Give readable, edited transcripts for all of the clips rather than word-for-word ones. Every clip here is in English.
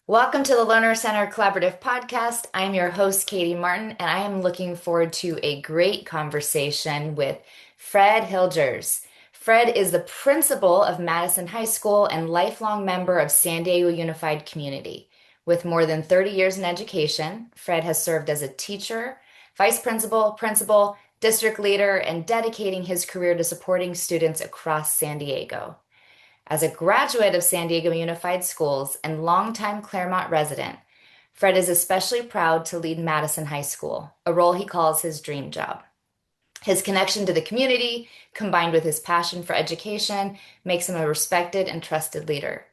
Welcome to the Learner Center Collaborative Podcast. I'm your host, Katie Martin, and I am looking forward to a great conversation with Fred Hilgers. Fred is the principal of Madison High School and lifelong member of San Diego Unified Community. With more than 30 years in education, Fred has served as a teacher, vice principal, district leader, and dedicating his career to supporting students across San Diego. As a graduate of San Diego Unified Schools and longtime Claremont resident, Fred is especially proud to lead Madison High School, a role he calls his dream job. His connection to the community, combined with his passion for education, makes him a respected and trusted leader.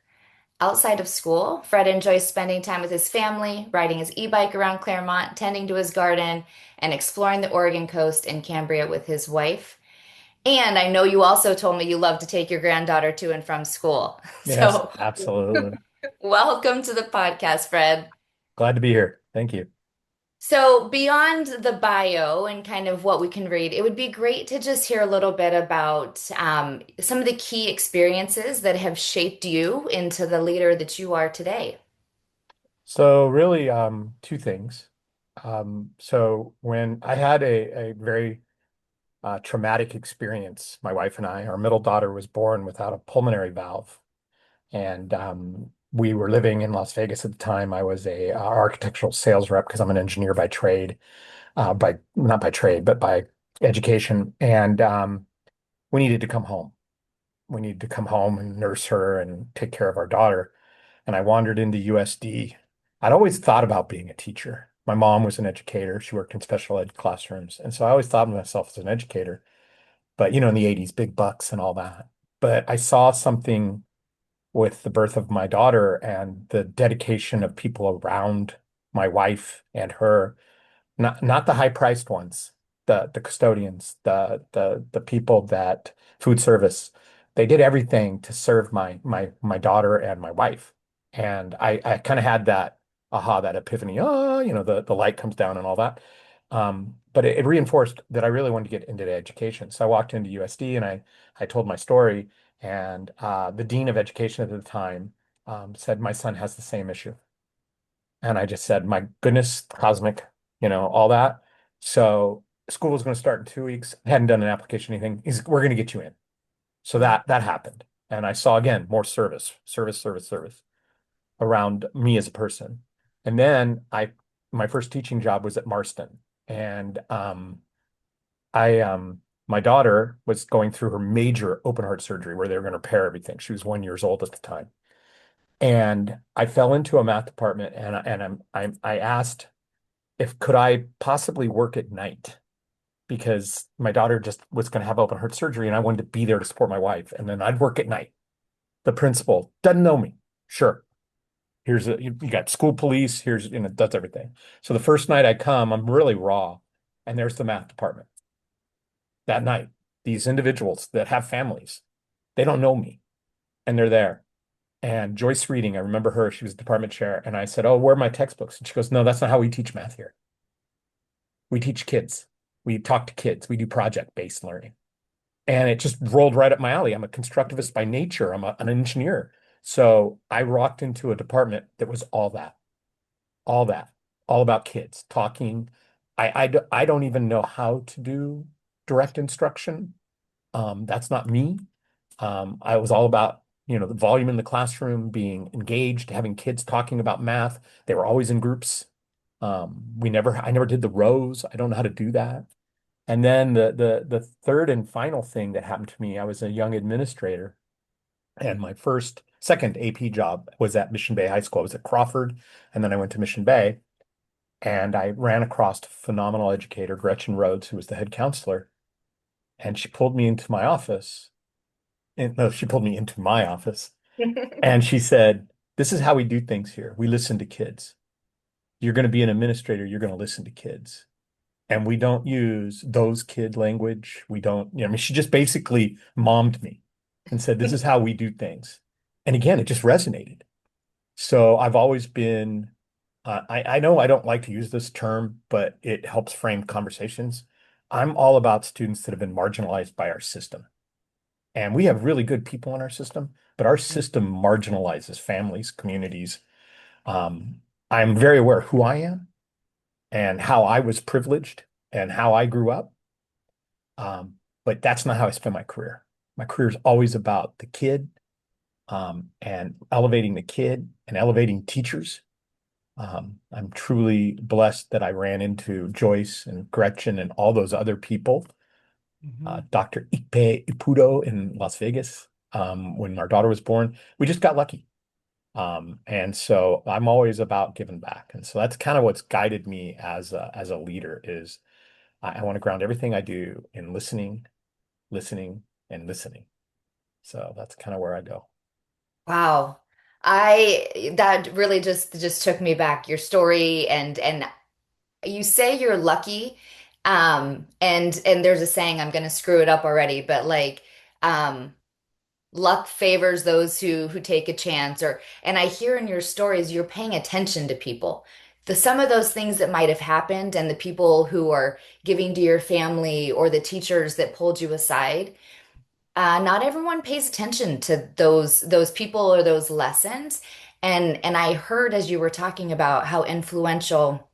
Outside of school, Fred enjoys spending time with his family, riding his e-bike around Claremont, tending to his garden, and exploring the Oregon coast and Cambria with his wife. And I know you also told me you love to take your granddaughter to and from school. Yes, So, absolutely. welcome to the podcast, Fred. Glad to be here. Thank you. So, beyond the bio and kind of what we can read, it would be great to just hear a little bit about some of the key experiences that have shaped you into the leader that you are today. So really, two things. So when I had a very traumatic experience, my wife and I, our middle daughter was born without a pulmonary valve, and we were living in Las Vegas at the time. I was a architectural sales rep because I'm an engineer by trade, by not by trade, but by education, and we needed to come home. We needed to come home and nurse her and take care of our daughter. And I wandered into USD. I'd always thought about being a teacher. My mom was an educator. She worked in special ed classrooms. And so I always thought of myself as an educator, but in the 80s, big bucks and all that. But I saw something with the birth of my daughter and the dedication of people around my wife and her, not the high priced ones, the custodians, the people that food service, they did everything to serve my daughter and my wife. And I kind of had that aha, that epiphany, the light comes down and all that. But it reinforced that I really wanted to get into education. So I walked into USD and I told my story, and the dean of education at the time said, my son has the same issue. And I just said, my goodness, cosmic, all that. So school was going to start in 2 weeks. I hadn't done an application, anything. We're going to get you in. So that happened. And I saw again more service around me as a person. And then my first teaching job was at Marston. And I my daughter was going through her major open heart surgery where they were going to repair everything. She was 1 year old at the time. And I fell into a math department and I asked if could I possibly work at night because my daughter just was going to have open heart surgery and I wanted to be there to support my wife. And then I'd work at night. The principal doesn't know me. Sure. You got school police. Here's, does everything. So the first night I come, I'm really raw. And there's the math department that night. These individuals that have families, they don't know me and they're there. And Joyce Reading, I remember her, she was department chair. And I said, oh, where are my textbooks? And she goes, no, that's not how we teach math here. We teach kids. We talk to kids. We do project-based learning. And it just rolled right up my alley. I'm a constructivist by nature. An engineer. So I walked into a department that was all that, all about kids talking. I don't even know how to do direct instruction. That's not me. I was all about, the volume in the classroom, being engaged, having kids talking about math. They were always in groups. I never did the rows. I don't know how to do that. And then the third and final thing that happened to me, I was a young administrator, and my second AP job was at Mission Bay High School. I was at Crawford, and then I went to Mission Bay, and I ran across a phenomenal educator, Gretchen Rhodes, who was the head counselor, and she pulled me into my office. And, no, she pulled me into my office, and she said, "This is how we do things here. We listen to kids. You're going to be an administrator. You're going to listen to kids." And we don't use those kid language. We don't, I mean, she just basically mommed me and said, this is how we do things. And again, it just resonated. So I've always been, I know I don't like to use this term, but it helps frame conversations. I'm all about students that have been marginalized by our system. And we have really good people in our system, but our system marginalizes families, communities, Um, I'm very aware of who I am and how I was privileged and how I grew up. Um, but that's not how I spend my career. My career is always about the kid, and elevating the kid and elevating teachers. I'm truly blessed that I ran into Joyce and Gretchen and all those other people. Hmm. Dr. Ipe Ipudo in Las Vegas, when our daughter was born. We just got lucky. And so I'm always about giving back. And so that's kind of what's guided me as a leader is I want to ground everything I do in listening, listening, and listening. So that's kind of where I go. Wow. I that really just took me back, your story, and you say you're lucky, and there's a saying, I'm gonna screw it up already, but like um luck favors those who take a chance, or and I hear in your stories you're paying attention to people. The some of those things that might have happened and the people who are giving to your family or the teachers that pulled you aside, not everyone pays attention to those people or those lessons. And I heard as you were talking about how influential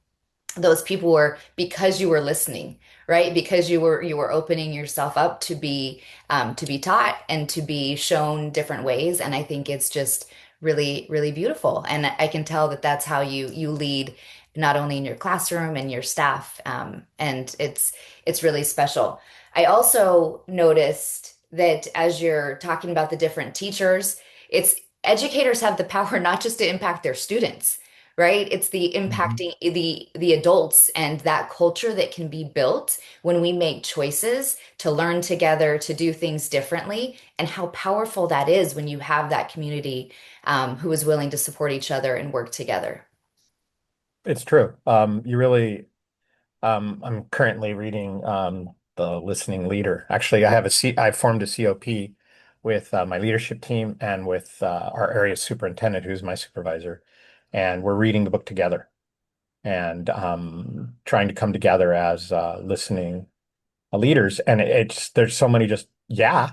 those people were because you were listening, right? Because you were opening yourself up to be taught and to be shown different ways. And I think it's just really, really beautiful. And I can tell that that's how you lead not only in your classroom and your staff, and it's really special. I also noticed that as you're talking about the different teachers, it's educators have the power not just to impact their students, right? It's the Mhm. impacting the adults and that culture that can be built when we make choices to learn together, to do things differently, and how powerful that is when you have that community, who is willing to support each other and work together. It's true. I'm currently reading The Listening Leader. Actually, I formed a COP with my leadership team and with our area superintendent, who's my supervisor, and we're reading the book together and trying to come together as listening leaders. And it's there's so many just yeah,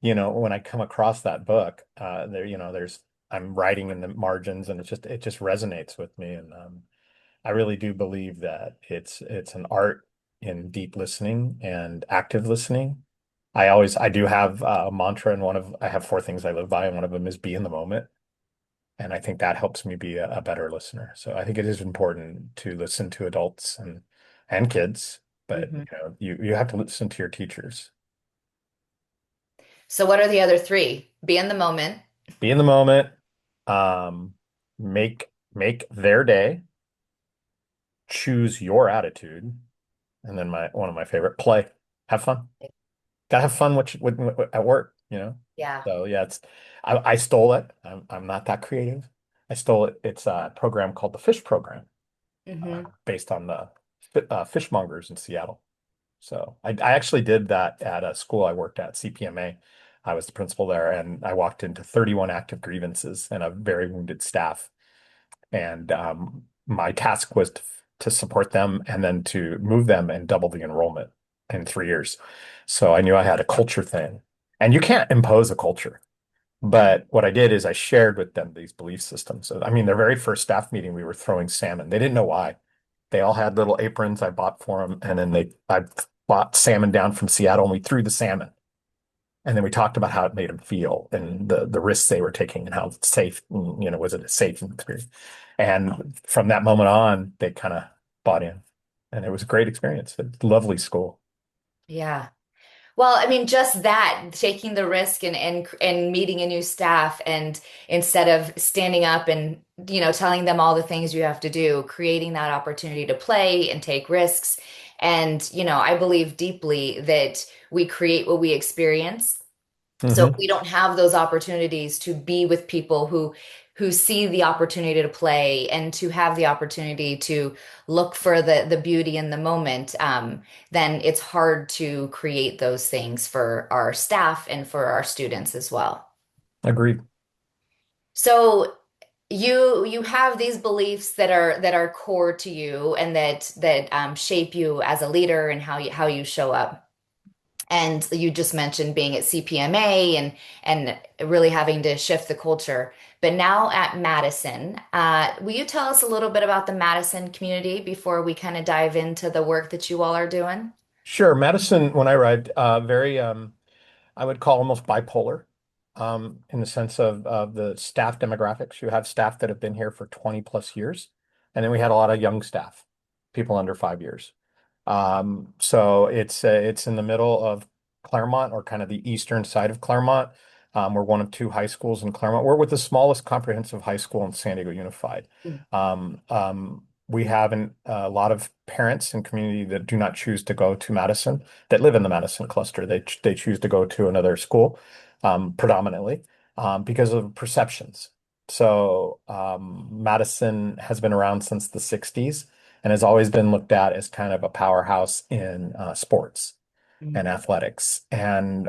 when I come across that book, there's I'm writing in the margins, and it just resonates with me, and I really do believe that it's an art in deep listening and active listening. I do have a mantra, and I have four things I live by, and one of them is be in the moment. And I think that helps me be a better listener. So I think it is important to listen to adults and kids, but Mhm. you have to listen to your teachers. So what are the other three? Be in the moment. Be in the moment, um, make their day, choose your attitude, and then my one of my favorite, play, have fun. Gotta have fun at work. Yeah. So yeah, I stole it. I'm not that creative. I stole it. It's a program called the Fish Program, Hmm. based on the fishmongers in Seattle. So I actually did that at a school I worked at, CPMA. I was the principal there, and I walked into 31 active grievances and a very wounded staff. And my task was to support them and then to move them and double the enrollment in 3 years. So I knew I had a culture thing. And you can't impose a culture. But what I did is I shared with them these belief systems. So, I mean, their very first staff meeting, we were throwing salmon. They didn't know why. They all had little aprons I bought for them, and then I bought salmon down from Seattle, and we threw the salmon. And then we talked about how it made them feel and the risks they were taking and how safe, was it a safe experience? And from that moment on, they kind of bought in, and it was a great experience. A lovely school. Yeah. Well, I mean, just that, taking the risk and meeting a new staff, and instead of standing up and, telling them all the things you have to do, creating that opportunity to play and take risks. And, I believe deeply that we create what we experience. So if Hmm. we don't have those opportunities to be with people who see the opportunity to play and to have the opportunity to look for the beauty in the moment, then it's hard to create those things for our staff and for our students as well. Agreed. So you have these beliefs that are core to you and that shape you as a leader and how you show up. And you just mentioned being at CPMA and really having to shift the culture. But now at Madison, will you tell us a little bit about the Madison community before we kind of dive into the work that you all are doing? Sure. Madison, when I arrived, very I would call almost bipolar, in the sense of the staff demographics. You have staff that have been here for 20 plus years, and then we had a lot of young staff, people under 5 years. So it's in the middle of Claremont, or kind of the eastern side of Claremont. We're one of two high schools in Claremont. We're with the smallest comprehensive high school in San Diego Unified. We have a lot of parents and community that do not choose to go to Madison, that live in the Madison cluster. They choose to go to another school, predominantly, because of perceptions. So Madison has been around since the 60s and has always been looked at as kind of a powerhouse in sports and athletics. And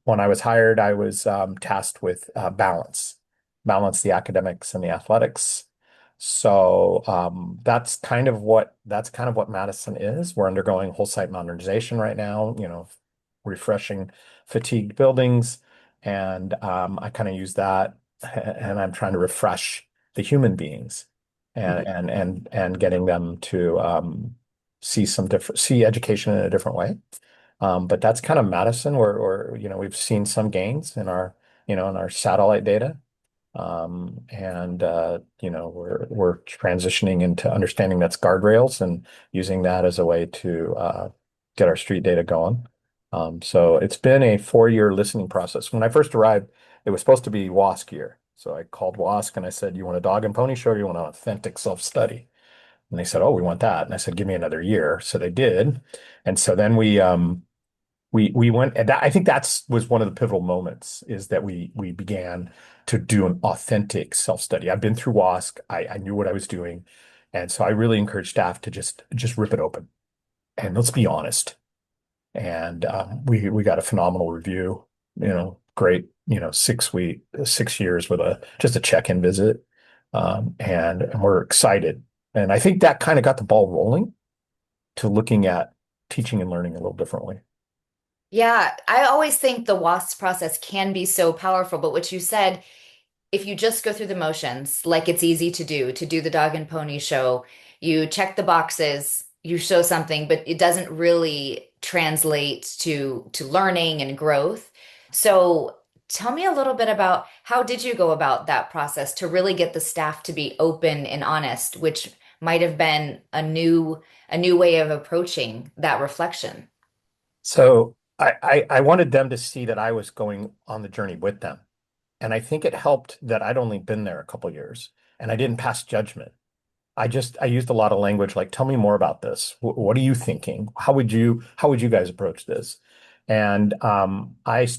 when I was hired, I was tasked with balance the academics and the athletics. So that's kind of what Madison is. We're undergoing whole site modernization right now, refreshing fatigued buildings, and I kind of use that, and I'm trying to refresh the human beings and Mhm. and getting them to see education in a different way. But that's kind of Madison, where we've seen some gains in our satellite data. And we're transitioning into understanding that's guardrails and using that as a way to get our street data going. So it's been a 4-year listening process. When I first arrived, it was supposed to be WASC year. So I called WASC and I said, "You want a dog and pony show, or you want an authentic self-study?" And they said, "Oh, we want that." And I said, "Give me another year." So they did. And so then we went, and I think that's was one of the pivotal moments, is that we began to do an authentic self-study. I've been through WASC. I knew what I was doing. And so I really encourage staff to just rip it open and let's be honest. And we got a phenomenal review, great, 6 years with just a check-in visit. And we're excited. And I think that kind of got the ball rolling to looking at teaching and learning a little differently. Yeah, I always think the WASP process can be so powerful, but what you said, if you just go through the motions, like it's easy to do the dog and pony show, you check the boxes, you show something, but it doesn't really translate to learning and growth. So tell me a little bit about how did you go about that process to really get the staff to be open and honest, which might have been a new way of approaching that reflection. So I wanted them to see that I was going on the journey with them. And I think it helped that I'd only been there a couple years and I didn't pass judgment. I used a lot of language like, "Tell me more about this. What are you thinking? How would you guys approach this?" And I'd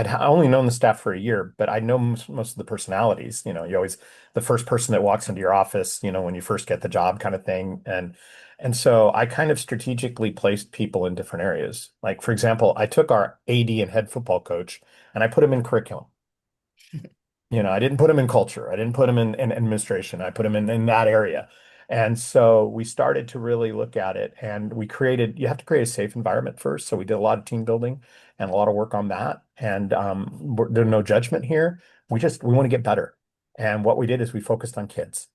only known the staff for a year, but I know most of the personalities. You always the first person that walks into your office, when you first get the job, kind of thing. And so I kind of strategically placed people in different areas. Like, for example, I took our AD and head football coach and I put him in curriculum. I didn't put him in culture. I didn't put him in administration. I put him in that area. And so we started to really look at it, and you have to create a safe environment first. So we did a lot of team building and a lot of work on that. And there's no judgment here. We want to get better. And what we did is we focused on kids.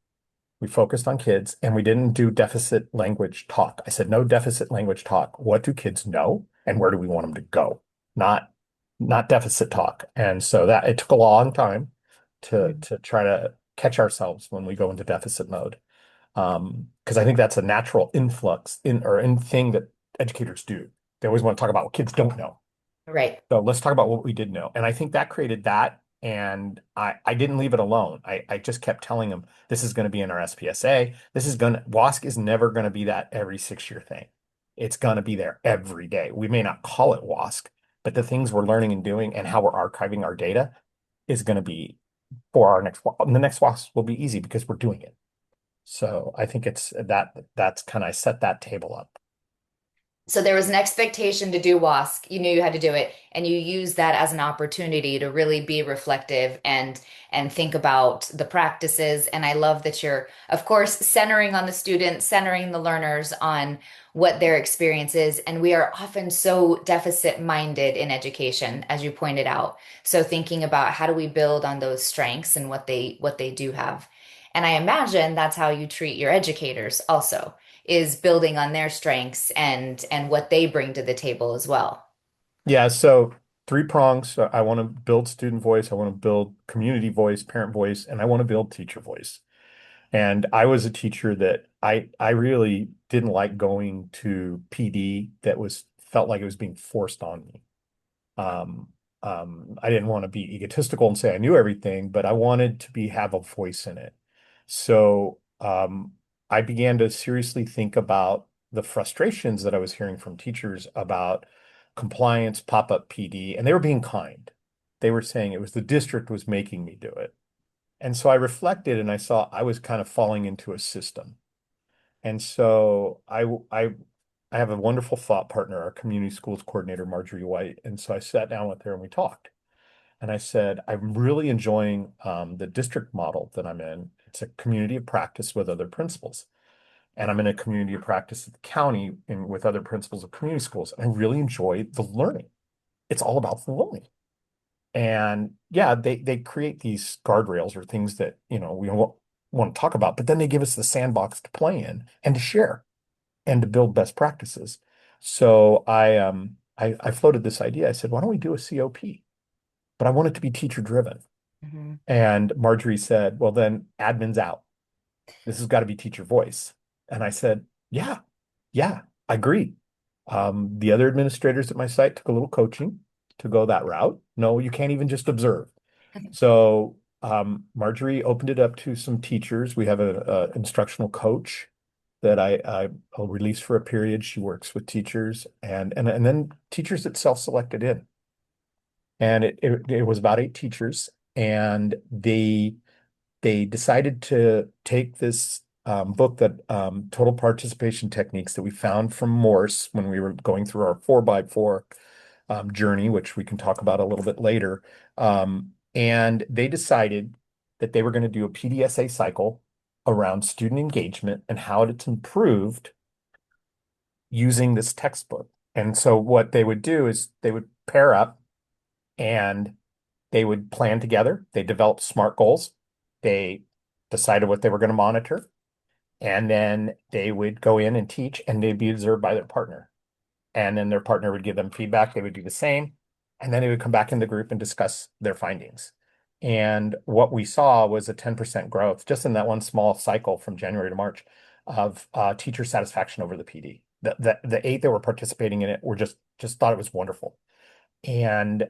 We focused on kids, and we didn't do deficit language talk. I said, no deficit language talk. What do kids know and where do we want them to go? Not not deficit talk. And so that it took a long time to try to catch ourselves when we go into deficit mode. Because I think that's a natural influx in thing that educators do. They always want to talk about what kids don't know. Right. So let's talk about what we did know. And I think that created that. And I didn't leave it alone. I just kept telling them this is going to be in our SPSA. WASC is never going to be that every 6 year thing. It's going to be there every day. We may not call it WASC, but the things we're learning and doing and how we're archiving our data is going to be for our next, and the next WASC will be easy because we're doing it. So I think it's that's kind of, I set that table up. So there was an expectation to do WASC. You knew you had to do it, and you used that as an opportunity to really be reflective and think about the practices. And I love that you're, of course, centering on the student, centering the learners on what their experience is. And we are often so deficit minded in education, as you pointed out. So thinking about how do we build on those strengths and what they do have. And I imagine that's how you treat your educators also is building on their strengths and what they bring to the table as well. Yeah, so three prongs. So I want to build student voice, I want to build community voice, parent voice, and I want to build teacher voice. And I was a teacher that I really didn't like going to PD that was felt like it was being forced on me. Um, I didn't want to be egotistical and say I knew everything, but I wanted to be have a voice in it. So I began to seriously think about the frustrations that I was hearing from teachers about compliance, pop-up PD, and they were being kind. They were saying it was the district was making me do it. And so I reflected and I saw I was kind of falling into a system. And so I have a wonderful thought partner, our community schools coordinator, Marjorie White. And so I sat down with her and we talked. And I said, I'm really enjoying the district model that I'm in. It's a community of practice with other principals. And I'm in a community of practice at the county and with other principals of community schools. And I really enjoy the learning. It's all about the learning. And yeah, they create these guardrails or things that, we don't want to talk about, but then they give us the sandbox to play in and to share and to build best practices. So I floated this idea. I said, why don't we do a COP? But I want it to be teacher driven. Mhm. And Marjorie said, well, then admin's out. This has got to be teacher voice. And I said, yeah, I agree. The other administrators at my site took a little coaching to go that route. No, you can't even just observe. So Marjorie opened it up to some teachers. We have a instructional coach that I'll release for a period. She works with teachers and then teachers that self-selected in. And it was about 8 teachers, and they decided to take this book that Total Participation Techniques that we found from Morse when we were going through our 4x4 journey, which we can talk about a little bit later. And they decided that they were going to do a PDSA cycle around student engagement and how it's improved using this textbook. And so what they would do is they would pair up and they would plan together. They developed SMART goals. They decided what they were going to monitor. And then they would go in and teach, and they'd be observed by their partner. And then their partner would give them feedback. They would do the same. And then they would come back in the group and discuss their findings. And what we saw was a 10% growth just in that one small cycle from January to March of teacher satisfaction over the PD. The 8 that were participating in it were just thought it was wonderful. And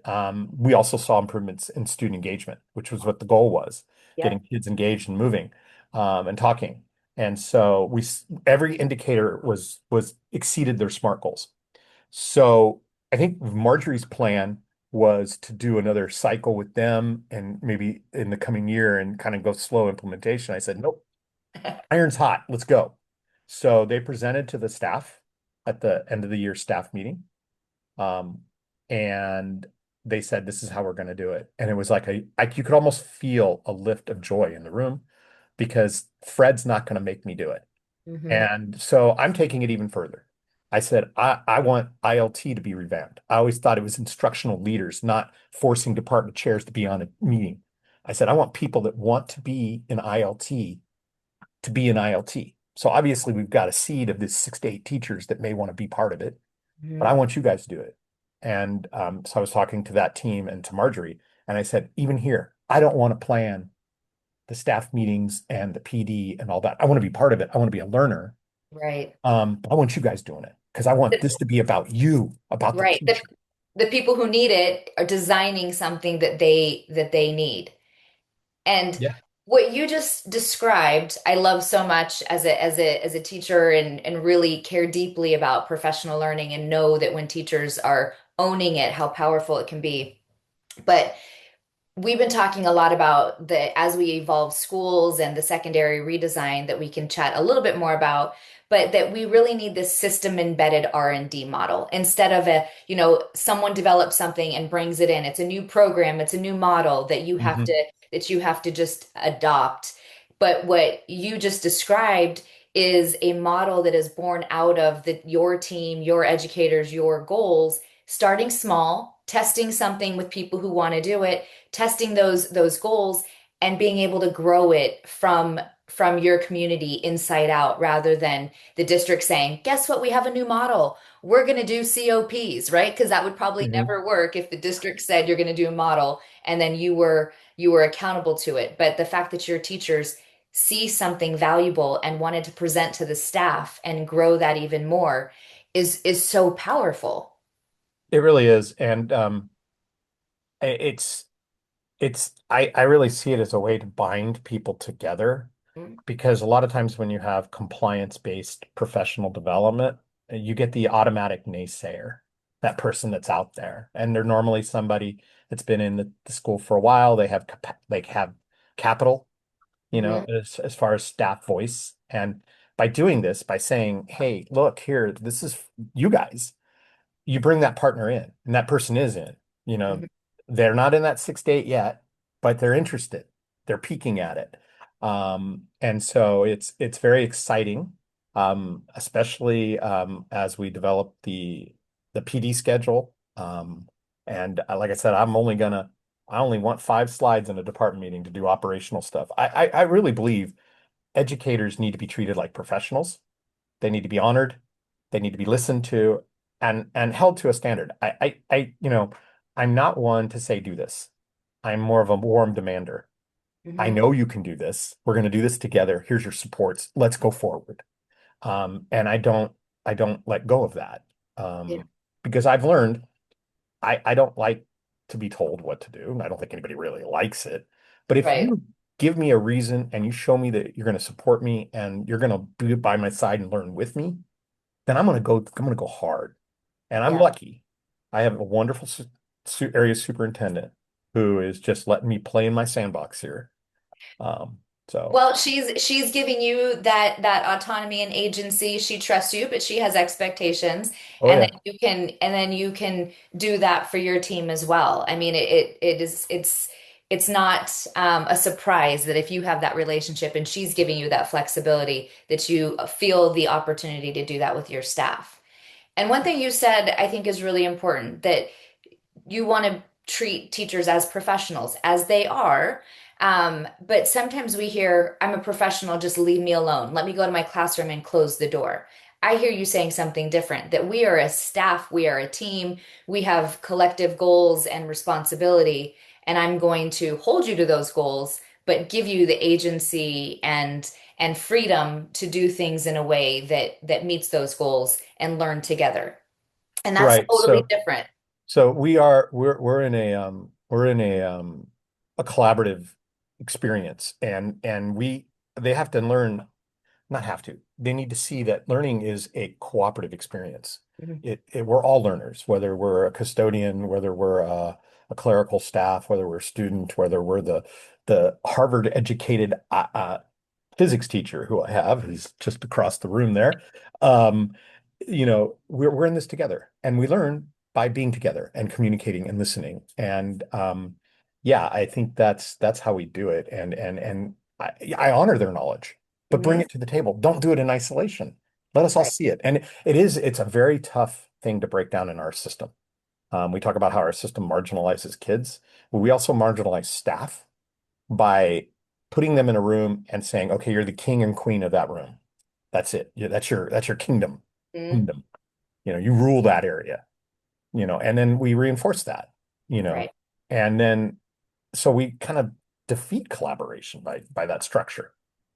we also saw improvements in student engagement, which was what the goal was, getting Yep. kids engaged and moving and talking. And so every indicator was exceeded their SMART goals. So I think Marjorie's plan was to do another cycle with them and maybe in the coming year and kind of go slow implementation. I said, nope, iron's hot. Let's go. So they presented to the staff at the end of the year staff meeting. Um, and they said, this is how we're going to do it. And it was like you could almost feel a lift of joy in the room because Fred's not going to make me do it. Hmm. And so I'm taking it even further. I said, I want ILT to be revamped. I always thought it was instructional leaders, not forcing department chairs to be on a meeting. I said, I want people that want to be in ILT to be in ILT. So obviously we've got a seed of this 6 to 8 teachers that may want to be part of it, but I Hmm. want you guys to do it. And so I was talking to that team and to Marjorie, and I said, even here, I don't want to plan the staff meetings and the PD and all that. I want to be part of it. I want to be a learner. Right. But I want you guys doing it because I want this to be about you, about the Right. The teacher. the people who need it are designing something that they need. And Yeah. what you just described, I love so much as a teacher and really care deeply about professional learning and know that when teachers are owning it, how powerful it can be. But we've been talking a lot about the as we evolve schools and the secondary redesign that we can chat a little bit more about, but that we really need this system embedded R&D model instead of someone develops something and brings it in. It's a new program, it's a new model Hmm. that you have to just adopt. But what you just described is a model that is born out of your team, your educators, your goals, starting small, testing something with people who want to do it, testing those goals and being able to grow it from your community inside out rather than the district saying, guess what, we have a new model, we're going to do COPs, right? Because that would probably Hmm. never work if the district said you're going to do a model and then you were accountable to it. But the fact that your teachers see something valuable and wanted to present to the staff and grow that even more is so powerful. It really is. And it's I really see it as a way to bind people together Mhm. because a lot of times when you have compliance-based professional development, you get the automatic naysayer, that person that's out there. And they're normally somebody that's been in the school for a while. They have capital, Mhm. as far as staff voice. And by doing this, by saying, hey, look here, this is you guys, you bring that partner in, and that person is in. You know, Mhm. they're not in that 6 to 8 yet, but they're interested. They're peeking at it. And so it's very exciting, especially as we develop the PD schedule. And like I said, I only want 5 slides in a department meeting to do operational stuff. I really believe educators need to be treated like professionals. They need to be honored. They need to be listened to and held to a standard. I'm not one to say do this. I'm more of a warm demander. I Mhm. know you can do this. We're going to do this together. Here's your supports. Let's go forward. And I don't let go of that. Yeah. Because I've learned I don't like to be told what to do. I don't think anybody really likes it. But if Right. you give me a reason and you show me that you're going to support me and you're going to be by my side and learn with me, then I'm going to go hard. And I'm Yeah. lucky. I have a wonderful area superintendent who is just letting me play in my sandbox here. Um, so, Well, she's giving you that autonomy and agency. She trusts you, but she has expectations, oh yeah, and then you can do that for your team as well. I mean, it is it's not a surprise that if you have that relationship and she's giving you that flexibility, that you feel the opportunity to do that with your staff. And one thing you said, I think, is really important that you want to treat teachers as professionals, as they are. But sometimes we hear, I'm a professional, just leave me alone. Let me go to my classroom and close the door. I hear you saying something different, that we are a staff, we are a team, we have collective goals and responsibility, and I'm going to hold you to those goals, but give you the agency and freedom to do things in a way that meets those goals and learn together. And that's right. totally different. So we're in a collaborative experience and they have to learn. Not have to. They need to see that learning is a cooperative experience. Mhm. We're all learners, whether we're a custodian, whether we're a clerical staff, whether we're a student, whether we're the Harvard educated physics teacher who I have, who's just across the room there. Um, we're in this together, and we learn by being together and communicating and listening. And yeah, I think that's how we do it. And I honor their knowledge, but bring Mhm. it to the table. Don't do it in isolation. Let us all Right. see it. And it's a very tough thing to break down in our system. We talk about how our system marginalizes kids, but we also marginalize staff by putting them in a room and saying, okay, you're the king and queen of that room. That's it. That's your kingdom. Mhm. Kingdom. You rule that area, and then we reinforce that, you know, Right. and then so we kind of defeat collaboration by that structure.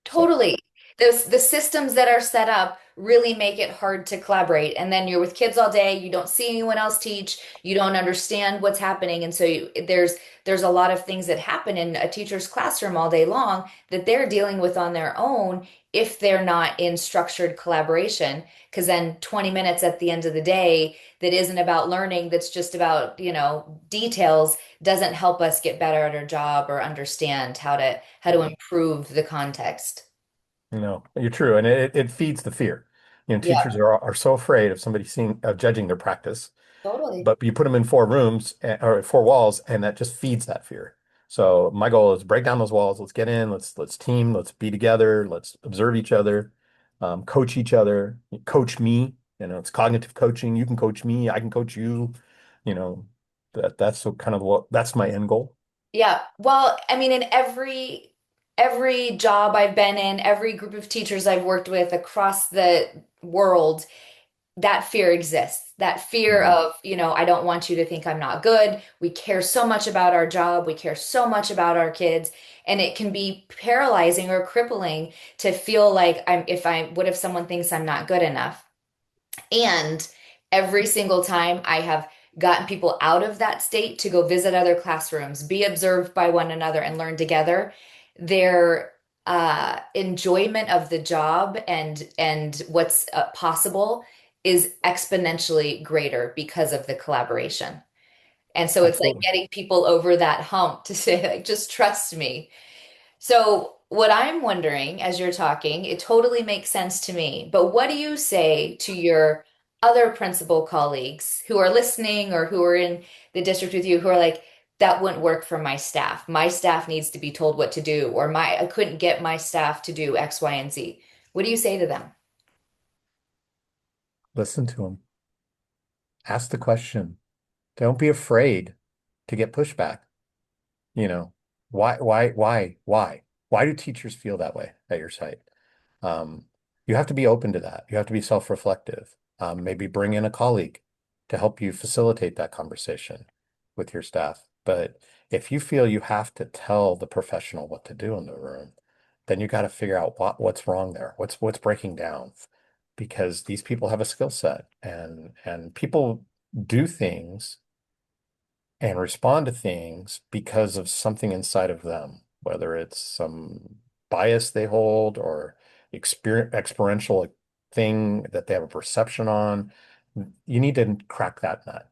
So Totally. The systems that are set up really make it hard to collaborate. And then you're with kids all day, you don't see anyone else teach, you don't understand what's happening. And so there's a lot of things that happen in a teacher's classroom all day long that they're dealing with on their own. if they're not in structured collaboration, because then 20 minutes at the end of the day that isn't about learning, that's just about, details, doesn't help us get better at our job or understand how to improve the context. No, you're true, and it feeds the fear. Yeah, Teachers are so afraid of somebody seeing judging their practice, totally. but you put them in four rooms or four walls, and that just feeds that fear. So my goal is break down those walls. Let's get in. Let's team. Let's be together. Let's observe each other, coach each other. Coach me. It's cognitive coaching. You can coach me. I can coach you. You know, kind of that's my end goal. Yeah. Well, I mean, in every job I've been in, every group of teachers I've worked with across the world, that fear exists. That fear Mhm. of, I don't want you to think I'm not good. We care so much about our job. We care so much about our kids. And it can be paralyzing or crippling to feel like what if someone thinks I'm not good enough? And every single time I have gotten people out of that state to go visit other classrooms, be observed by one another, and learn together, their enjoyment of the job and what's possible is exponentially greater because of the collaboration. And so it's like Absolutely. getting people over that hump to say, like, just trust me. So, what I'm wondering as you're talking, it totally makes sense to me. But what do you say to your other principal colleagues who are listening or who are in the district with you who are like, that wouldn't work for my staff. My staff needs to be told what to do, or I couldn't get my staff to do X, Y, and Z. What do you say to them? Listen to them. Ask the question. Don't be afraid to get pushback. You know, why do teachers feel that way at your site? Um, you have to be open to that. You have to be self-reflective. Maybe bring in a colleague to help you facilitate that conversation with your staff. But if you feel you have to tell the professional what to do in the room, then you got to figure out what's wrong there. What's breaking down? Because these people have a skill set and people do things and respond to things because of something inside of them, whether it's some bias they hold or experiential thing that they have a perception on. You need to crack that nut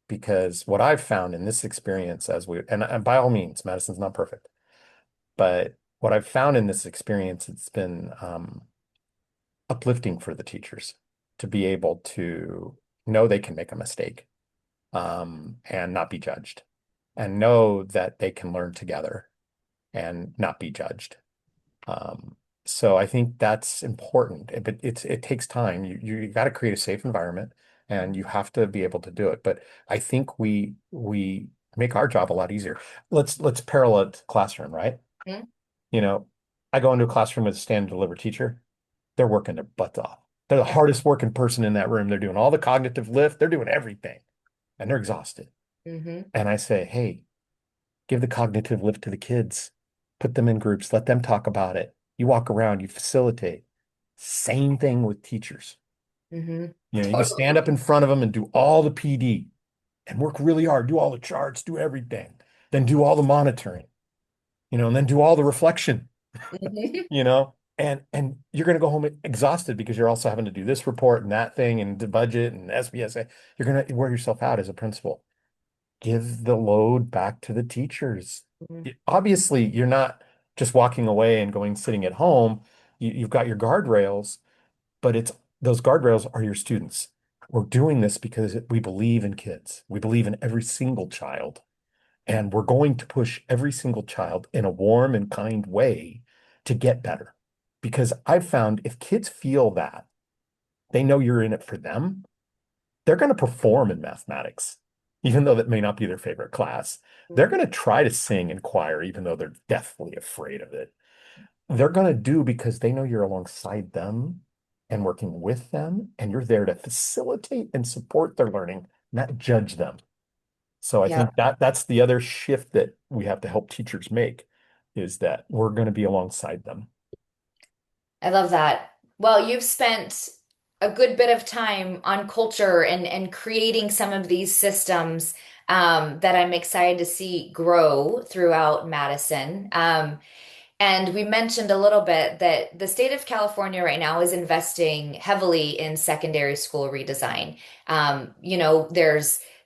because what I've found in this experience, and by all means, Madison's not perfect, but what I've found in this experience, it's been uplifting for the teachers to be able to know they can make a mistake and not be judged, and know that they can learn together and not be judged. Um, so I think that's important, but it takes time. You got to create a safe environment, and you have to be able to do it. But I think we make our job a lot easier. Let's parallel it to classroom, right? Hmm? You know, I go into a classroom with a stand and deliver teacher. They're working their butts off. They're the hardest working person in that room. They're doing all the cognitive lift. They're doing everything, and they're exhausted. Hmm. And I say, hey, give the cognitive lift to the kids. Put them in groups. Let them talk about it. You walk around, you facilitate. Same thing with teachers. Hmm. You can stand up in front of them and do all the PD and work really hard, do all the charts, do everything, then do all the monitoring, and then do all the reflection, Hmm. and you're going to go home exhausted because you're also having to do this report and that thing and the budget and SBSA. You're going to wear yourself out as a principal. Give the load back to the teachers. Hmm. Obviously, you're not just walking away and going sitting at home. You've got your guardrails, but it's those guardrails are your students. We're doing this because we believe in kids. We believe in every single child, and we're going to push every single child in a warm and kind way to get better. Because I've found if kids feel that they know you're in it for them, they're going to perform in mathematics, even though that may not be their favorite class. They're going to try to sing in choir, even though they're deathly afraid of it. They're going to do because they know you're alongside them and working with them, and you're there to facilitate and support their learning, not judge them. So I Yeah. think that's the other shift that we have to help teachers make is that we're going to be alongside them. I love that. Well, you've spent a good bit of time on culture and creating some of these systems that I'm excited to see grow throughout Madison. And we mentioned a little bit that the state of California right now is investing heavily in secondary school redesign.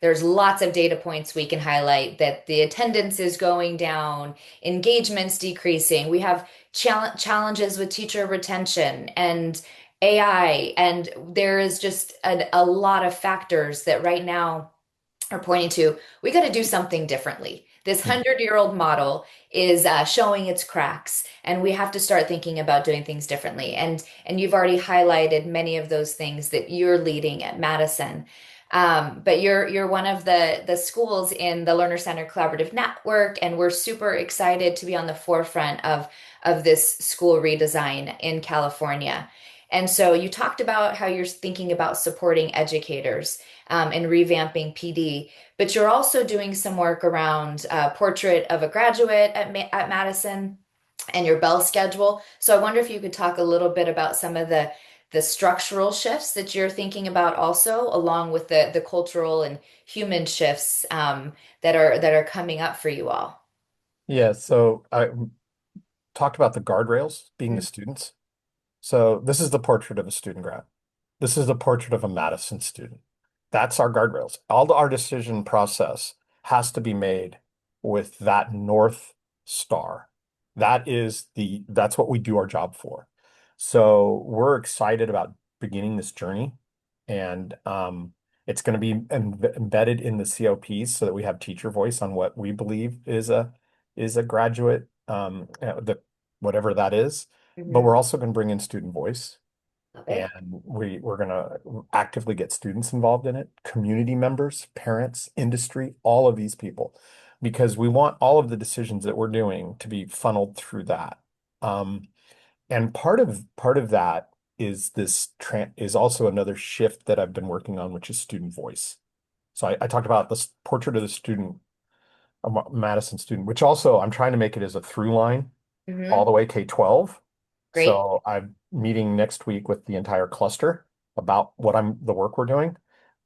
There's lots of data points we can highlight that the attendance is going down, engagement's decreasing. We have challenges with teacher retention and AI, and there is just a lot of factors that right now are pointing to we got to do something differently. This Hmm. 100-year-old model is showing its cracks, and we have to start thinking about doing things differently. And you've already highlighted many of those things that you're leading at Madison. But you're one of the schools in the Learner Center Collaborative Network, and we're super excited to be on the forefront of this school redesign in California. And so you talked about how you're thinking about supporting educators and revamping PD. But you're also doing some work around portrait of a graduate at Madison and your bell schedule. So I wonder if you could talk a little bit about some of the structural shifts that you're thinking about also, along with the cultural and human shifts that are coming up for you all. Yeah, so I talked about the guardrails being the Mhm. students. So this is the portrait of a student grad. This is the portrait of a Madison student. That's our guardrails. Our decision process has to be made with that North Star. That's what we do our job for. So we're excited about beginning this journey, and it's going to be embedded in the COPs so that we have teacher voice on what we believe is a graduate, the whatever that is. But Mhm. we're also going to bring in student voice, Love and it. we're going to actively get students involved in it, community members, parents, industry, all of these people, because we want all of the decisions that we're doing to be funneled through that. Um, and part of that is also another shift that I've been working on, which is student voice. So I talked about this portrait of the student, a Madison student, which also I'm trying to make it as a through line all Hmm. the way K-12. Great. So I'm meeting next week with the entire cluster about the work we're doing.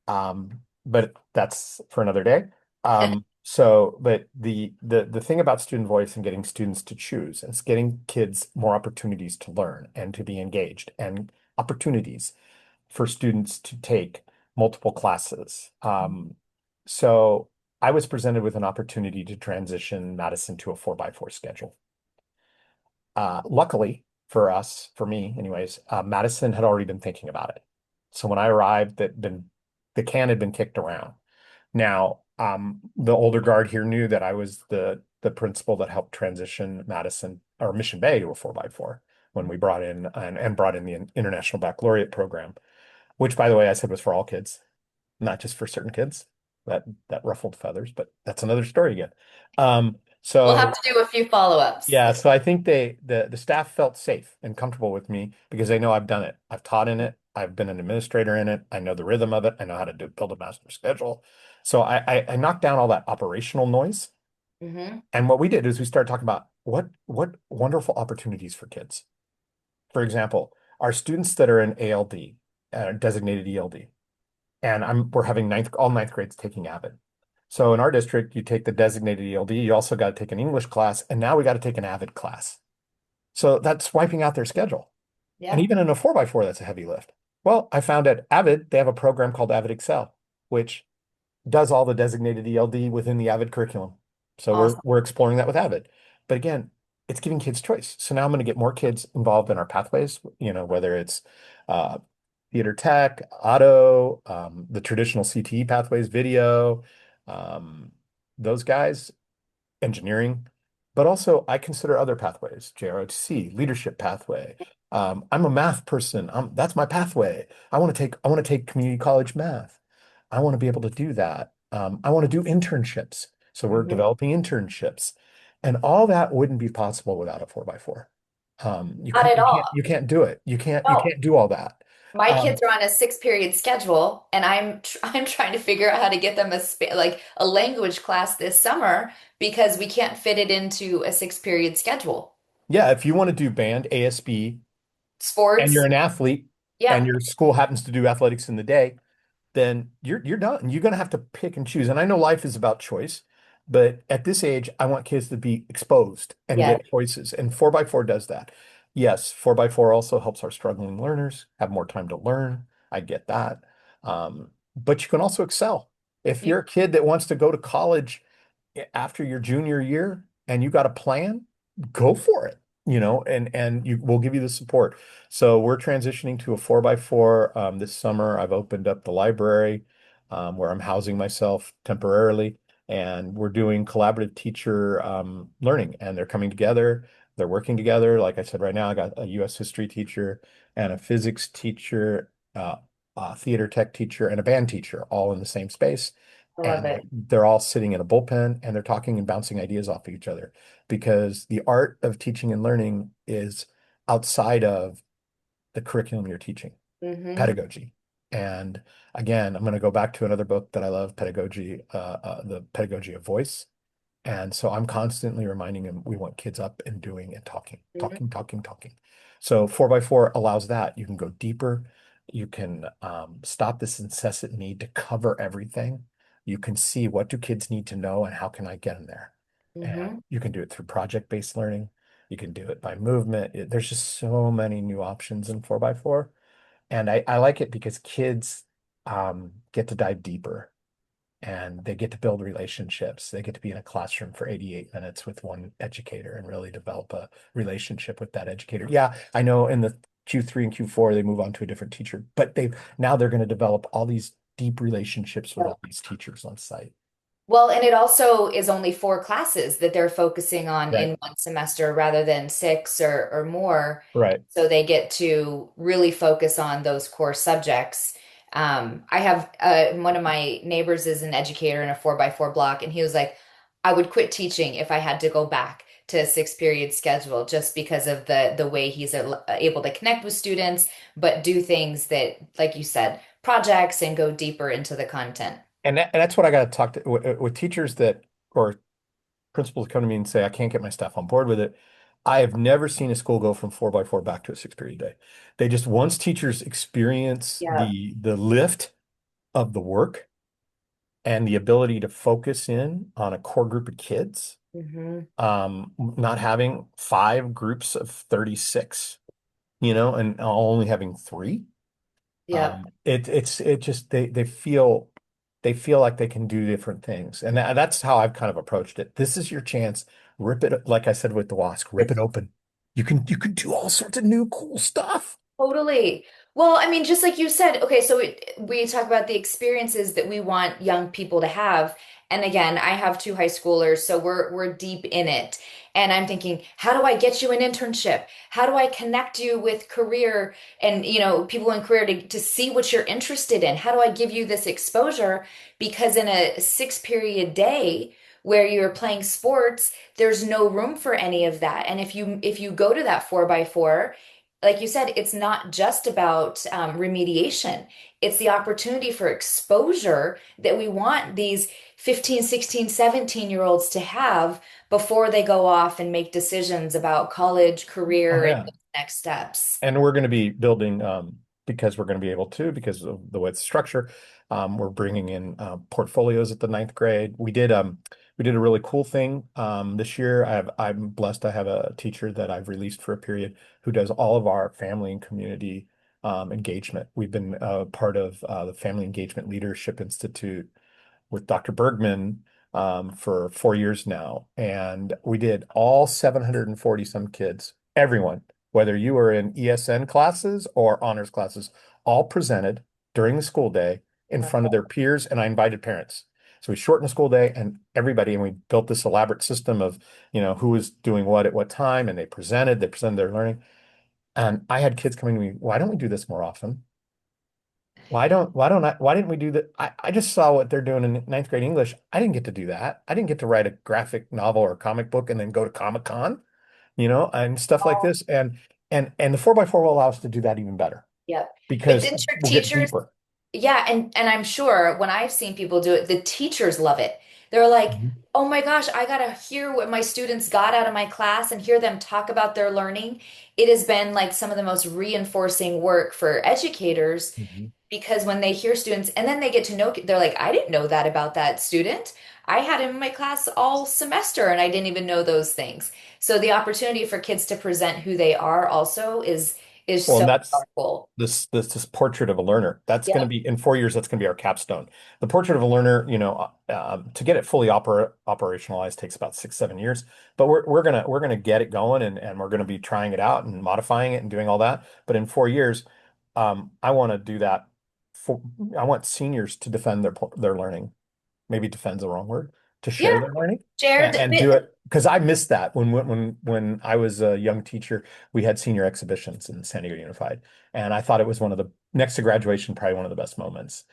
But that's for another day. But the thing about student voice and getting students to choose is getting kids more opportunities to learn and to be engaged, and opportunities for students to take multiple classes. So I was presented with an opportunity to transition Madison to a 4x4 schedule. Luckily for me anyways, Madison had already been thinking about it. So when I arrived, the can had been kicked around. Now, the older guard here knew that I was the principal that helped transition Madison or Mission Bay to a 4x4 when we brought in and brought in the International Baccalaureate program, which, by the way, I said was for all kids, not just for certain kids. That ruffled feathers, but that's another story again. We'll have So to do a few follow-ups. yeah, so I think the staff felt safe and comfortable with me because they know I've done it. I've taught in it. I've been an administrator in it. I know the rhythm of it. I know how to build a master schedule. So I knocked down all that operational noise. Hmm. And what we did is we started talking about what wonderful opportunities for kids. For example, our students that are in ALD, designated ELD, and we're having all ninth grades taking Avid. So in our district, you take the designated ELD, you also got to take an English class, and now we got to take an Avid class. So that's wiping out their schedule. And Yeah. even in a 4x4, that's a heavy lift. Well, I found at Avid, they have a program called Avid Excel, which does all the designated ELD within the Avid curriculum. So we're Awesome. we're exploring that with Avid. But again, it's giving kids choice. So now I'm going to get more kids involved in our pathways, whether it's uh, theater tech, auto, the traditional CTE pathways, video, um, those guys, engineering, but also I consider other pathways, JROTC, leadership pathway. I'm a math person. That's my pathway. I want to take community college math. I want to be able to do that. I want to do internships. So we're Hmm. developing internships. And all that wouldn't be possible without a 4x4. You Not can't at you all. can't you can't do it. You No. can't do all that. My kids Um, are on a 6-period schedule, and I'm trying to figure out how to get them like a language class this summer because we can't fit it into a 6-period schedule. yeah, if you want to do band, ASB, and you're Sports, an athlete and yeah. your school happens to do athletics in the day, then you're done. You're going to have to pick and choose. And I know life is about choice, But at this age, I want kids to be exposed and Yeah. get choices. And 4x4 does that. Yes, 4x4 also helps our struggling learners have more time to learn. I get that. But you can also excel. If You, you're a kid that wants to go to college after your junior year and you got a plan, go for it, and you we'll give you the support. So we're transitioning to a 4x4 this summer. I've opened up the library where I'm housing myself temporarily, and we're doing collaborative teacher learning, and they're coming together. They're working together. Like I said, right now I got a U.S. history teacher and a physics teacher, a theater tech teacher, and a band teacher all in the same space, I love and it. they're all sitting in a bullpen and they're talking and bouncing ideas off of each other because the art of teaching and learning is outside of the curriculum you're teaching, Hmm. pedagogy. And again, I'm going to go back to another book that I love, The Pedagogy of Voice. And so I'm constantly reminding him we want kids up and doing and talking, Hmm. talking, talking, talking. So 4x4 allows that. You can go deeper. You can stop this incessant need to cover everything. You can see what do kids need to know and how can I get them there. And Hmm. you can do it through project-based learning. You can do it by movement. There's just so many new options in 4x4. And I like it because kids get to dive deeper and they get to build relationships. They get to be in a classroom for 88 minutes with one educator and really develop a relationship with that educator. Yeah, I know in the Q3 and Q4 they move on to a different teacher, but they're going to develop all these deep relationships with all these teachers on site. Well, and it also is only 4 classes that they're focusing on Right. in one semester rather than 6 or more. Right. So they get to really focus on those core subjects. I have one of my neighbors is an educator in a 4x4 block, and he was like, I would quit teaching if I had to go back to a 6 period schedule just because of the way he's able to connect with students, but do things that, like you said, projects and go deeper into the content. And that's what I got to talk to with teachers that or principals come to me and say, I can't get my staff on board with it. I have never seen a school go from 4x4 back to a 6 period day. They just, once teachers experience Yeah. the lift of the work and the ability to focus in on a core group of kids, Hmm. not having 5 groups of 36, and only having 3. Yep. It just they feel like they can do different things, and that's how I've kind of approached it. This is your chance. Rip it, like I said with the WASC, rip it open. You can do all sorts of new cool stuff. Totally. Well, I mean, just like you said, okay, so we talk about the experiences that we want young people to have. And again, I have 2 high schoolers, so we're deep in it. And I'm thinking, how do I get you an internship? How do I connect you with career and, people in career to see what you're interested in? How do I give you this exposure? Because in a 6 period day where you're playing sports, there's no room for any of that. And if you go to that 4x4, like you said, it's not just about remediation. It's the opportunity for exposure that we want these 15, 16, 17-year-olds to have before they go off and make decisions about college, Oh career, and yeah. next steps. And we're going to be building, because we're going to be able to, because of the way it's structured, we're bringing in portfolios at the ninth grade. We did a really cool thing this year. I'm blessed. I have a teacher that I've released for a period who does all of our family and community engagement. We've been part of the Family Engagement Leadership Institute with Dr. Bergman for 4 years now. And we did all 740 some kids, everyone, whether you were in ESN classes or honors classes, all presented during the school day in front of their peers. And I invited parents. So we shortened the school day and everybody, and we built this elaborate system of, who was doing what at what time, and they presented their learning. And I had kids coming to me, why don't we do this more often? Why didn't we do that? I just saw what they're doing in ninth grade English. I didn't get to do that. I didn't get to write a graphic novel or comic book and then go to Comic-Con, and stuff like this. And the 4x4 will allow us to do that even better Yep. But because didn't your we'll get teachers deeper. Yeah, and I'm sure when I've seen people do it, the teachers love it. They're like, Mhm. "Oh my gosh, I gotta hear what my students got out of my class and hear them talk about their learning." It has been like some of the most reinforcing work for educators Mhm. because when they hear students and then they get to know, they're like, "I didn't know that about that student. I had him in my class all semester and I didn't even know those things." So the opportunity for kids to present who they are also is Well, so and that's powerful. this portrait of a learner. That's going to Yep. be in 4 years. That's going to be our capstone. The portrait of a learner, to get it fully operationalized takes about 6, 7 years. But we're gonna get it going, and we're gonna be trying it out and modifying it and doing all that. But in 4 years, I want to do that. For I want seniors to defend their learning. Maybe defend's the wrong word, to share Yeah. their learning Shared. and do it because I missed that when I was a young teacher, we had senior exhibitions in San Diego Unified, and I thought it was one of the next to graduation, probably one of the best moments.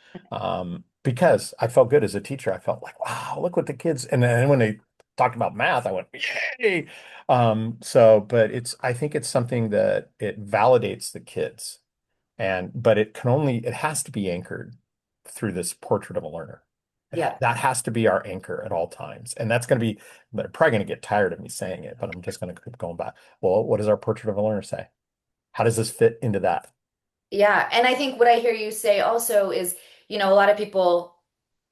Because I felt good as a teacher. I felt like, wow, look what the kids, and then when they talked about math, I went, yay. But I think it's something that it validates the kids, but it has to be anchored through this portrait of a learner. Yeah. That has to be our anchor at all times. And that's going to be, they're probably going to get tired of me saying it, but I'm just going to keep going back. Well, what does our portrait of a learner say? How does this fit into that? Yeah. And I think what I hear you say also is, a lot of people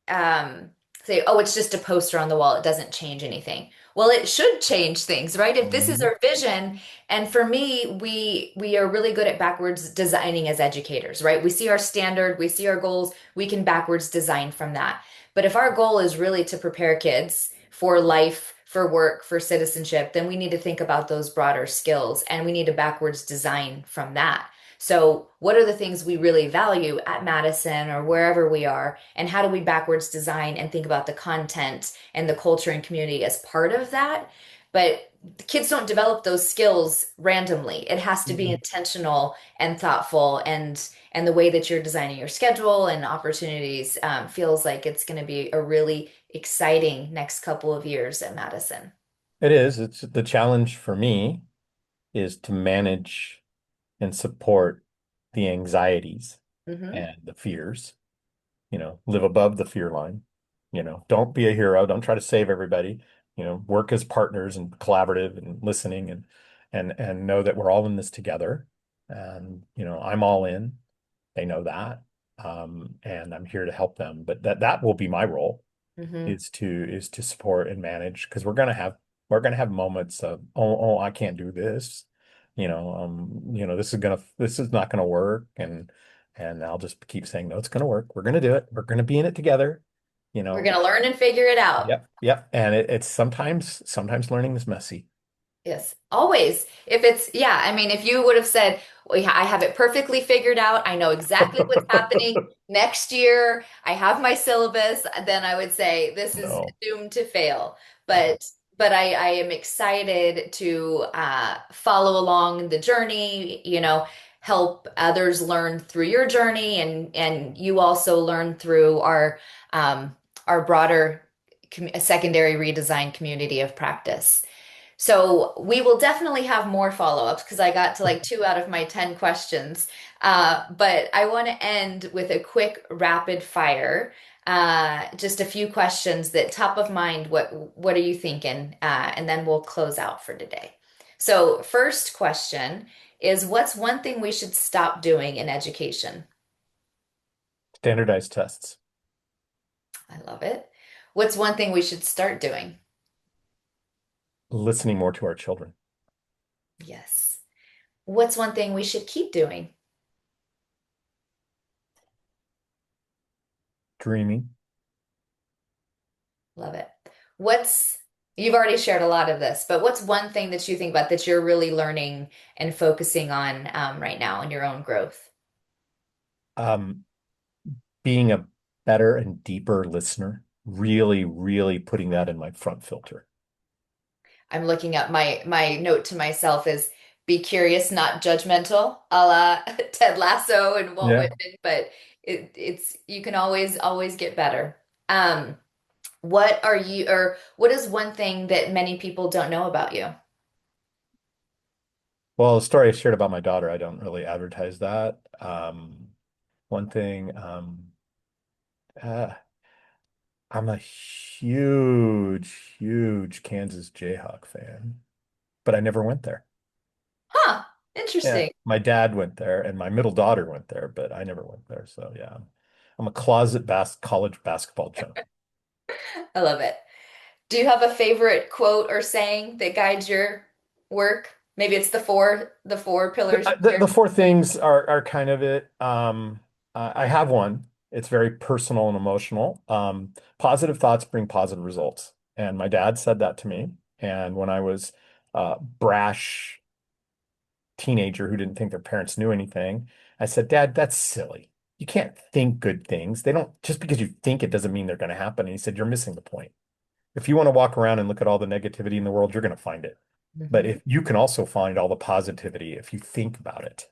um, say, oh, it's just a poster on the wall. It doesn't change anything. Well, it should change things, right? If this is Mhm. our vision, and for me, we are really good at backwards designing as educators, right? We see our standard, we see our goals, we can backwards design from that. But if our goal is really to prepare kids for life, for work, for citizenship, then we need to think about those broader skills and we need to backwards design from that. So, what are the things we really value at Madison or wherever we are? And how do we backwards design and think about the content and the culture and community as part of that? But the kids don't develop those skills randomly. It has to be Mhm. intentional and thoughtful, and the way that you're designing your schedule and opportunities feels like it's going to be a really exciting next couple of years at Madison. It is. It's the challenge for me is to manage and support the anxieties Hmm. and the fears, live above the fear line. Don't be a hero. Don't try to save everybody. Work as partners and collaborative and listening and know that we're all in this together. And, I'm all in. They know that. And I'm here to help them. But that will be my role Hmm. is to support and manage because we're gonna have moments of oh I can't do this, this is not gonna work and I'll just keep saying no, it's gonna work. We're gonna do it. We're gonna be in it together. You We're know, going to learn and figure it out. yep, yep. And it's sometimes learning is messy. Yes, always. If it's, yeah, I mean, if you would have said, well, yeah, I have it perfectly figured out, I know exactly what's happening next year, I have my syllabus, then I would say this is No, doomed to fail. no. But I am excited to follow along the journey, help others learn through your journey, and you also learn through our broader secondary redesign community of practice. So we will definitely have more follow-ups because I got to like 2 out of my 10 questions. But I want to end with a quick rapid fire. Just a few questions that top of mind. What are you thinking? And then we'll close out for today. So first question is, what's one thing we should stop doing in education? Standardized tests. I love it. What's one thing we should start doing? Listening more to our children. Yes. What's one thing we should keep doing? Dreaming. Love it. What's, you've already shared a lot of this, but what's one thing that you think about that you're really learning and focusing on right now in your own growth? Um, Being a better and deeper listener, really, really putting that in my front filter. I'm looking at my note to myself is be curious, not judgmental, a la Ted Lasso and Walt Yeah. Whitman, but it's you can always get better. Um, what are you or what is one thing that many people don't know about you? Well, the story I shared about my daughter, I don't really advertise that. one thing. Uh, I'm a huge Kansas Jayhawk fan, but I never went there. Huh, Yeah, interesting. my dad went there, and my middle daughter went there, but I never went there. So yeah, I'm a closet college basketball junkie. I love it. Do you have a favorite quote or saying that guides your work? Maybe it's the four pillars of your. The four things are kind of it. I have one. It's very personal and emotional. Positive thoughts bring positive results, and my dad said that to me. And when I was a brash teenager who didn't think their parents knew anything, I said, "Dad, that's silly. You can't think good things. They don't just because you think it doesn't mean they're going to happen." And he said, "You're missing the point. If you want to walk around and look at all the negativity in the world, you're going to find it. But Mhm. if you can also find all the positivity if you think about it.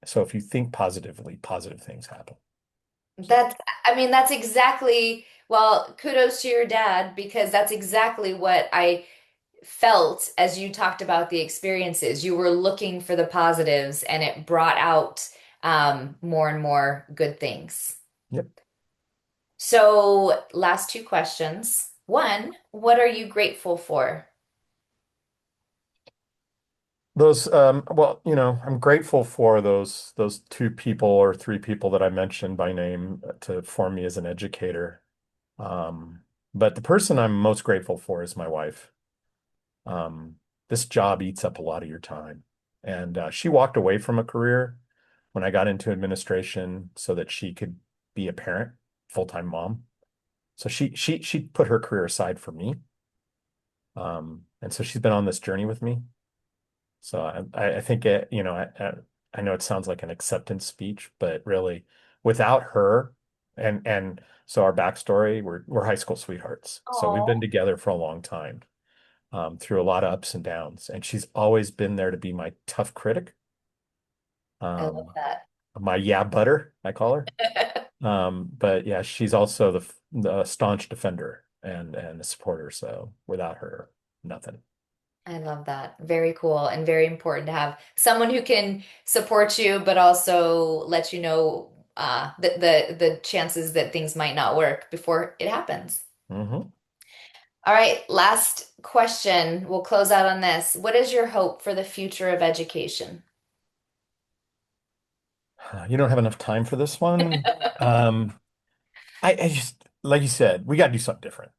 So if you think positively, positive things happen." So, That's, I mean, that's exactly, well, kudos to your dad because that's exactly what I felt as you talked about the experiences. You were looking for the positives and it brought out more and more good things. yep. So, last two questions. One, what are you grateful for? Those, well, I'm grateful for those two people or three people that I mentioned by name to form me as an educator. Um, but the person I'm most grateful for is my wife. Um, this job eats up a lot of your time. And she walked away from a career when I got into administration so that she could be a parent, full-time mom. So she put her career aside for me. And so she's been on this journey with me. So I think I know it sounds like an acceptance speech, but really without her and so our backstory, we're high school sweethearts. So we've been Oh, together for a long time, through a lot of ups and downs. And she's always been there to be my tough critic, I love um, that. my yeah butter, I call her. But yeah, she's also the staunch defender and a supporter. So without her, nothing. I love that. Very cool and very important to have someone who can support you, but also let you know the chances that things might not work before it happens. Hmm. All right, last question. We'll close out on this. What is your hope for the future of education? You don't have enough time for this one. I just, like you said, we got to do something different.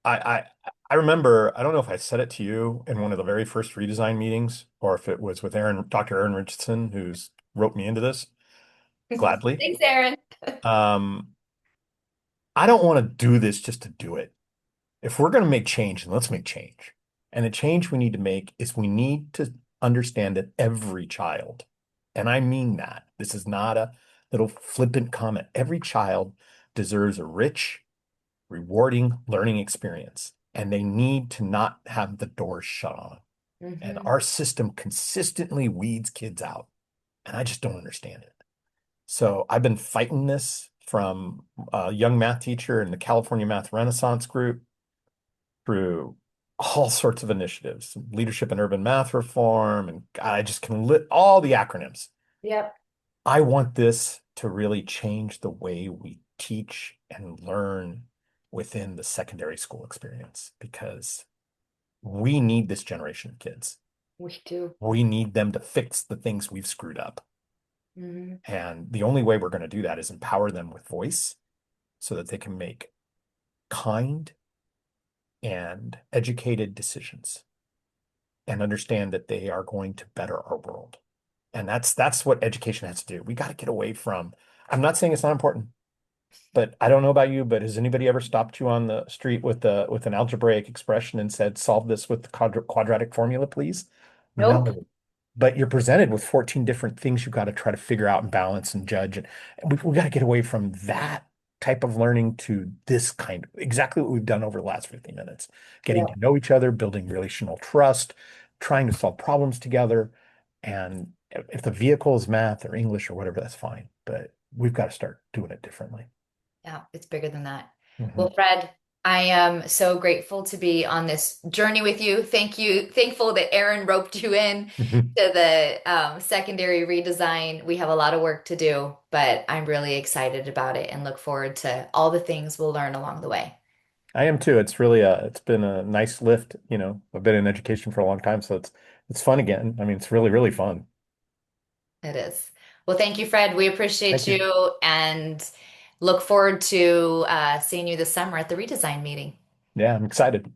I, I, I remember, I don't know if I said it to you in one of the very first redesign meetings or if it was with Dr. Aaron Richardson, who's wrote me into this gladly. Thanks, Aaron. Um, I don't want to do this just to do it. If we're going to make change, then let's make change. And the change we need to make is we need to understand that every child, and I mean that, this is not a little flippant comment, every child deserves a rich, rewarding learning experience, and they need to not have the doors shut on. And Hmm. our system consistently weeds kids out, and I just don't understand it. So I've been fighting this from a young math teacher in the California Math Renaissance group through all sorts of initiatives, leadership in urban math reform, and God, I just can lit all the acronyms. Yep, I want this to really change the way we teach and learn within the secondary school experience because we need this generation of kids. we do. We need them to fix the things we've screwed up. Hmm. And the only way we're going to do that is empower them with voice so that they can make kind and educated decisions and understand that they are going to better our world. And that's what education has to do. We got to get away from, I'm not saying it's not important, but I don't know about you, but has anybody ever stopped you on the street with an algebraic expression and said, solve this with the quadratic formula, please? Nope. No. But you're presented with 14 different things you've got to try to figure out and balance and judge. And we got to get away from that type of learning to this kind of exactly what we've done over the last 50 minutes, getting Yeah. to know each other, building relational trust, trying to solve problems together. And if the vehicle is math or English or whatever, that's fine. But we've got to start doing it differently. Yeah, it's bigger than that. Mhm. Well, Fred, I am so grateful to be on this journey with you. Thank you. Thankful that Aaron roped you in to the secondary redesign. We have a lot of work to do, but I'm really excited about it and look forward to all the things we'll learn along the way. I am too. It's been a nice lift. I've been in education for a long time, so it's fun again. I mean, it's really, really fun. It is. Well, thank you, Fred. We Thank appreciate you. you and look forward to seeing you this summer at the redesign meeting. Yeah, I'm excited.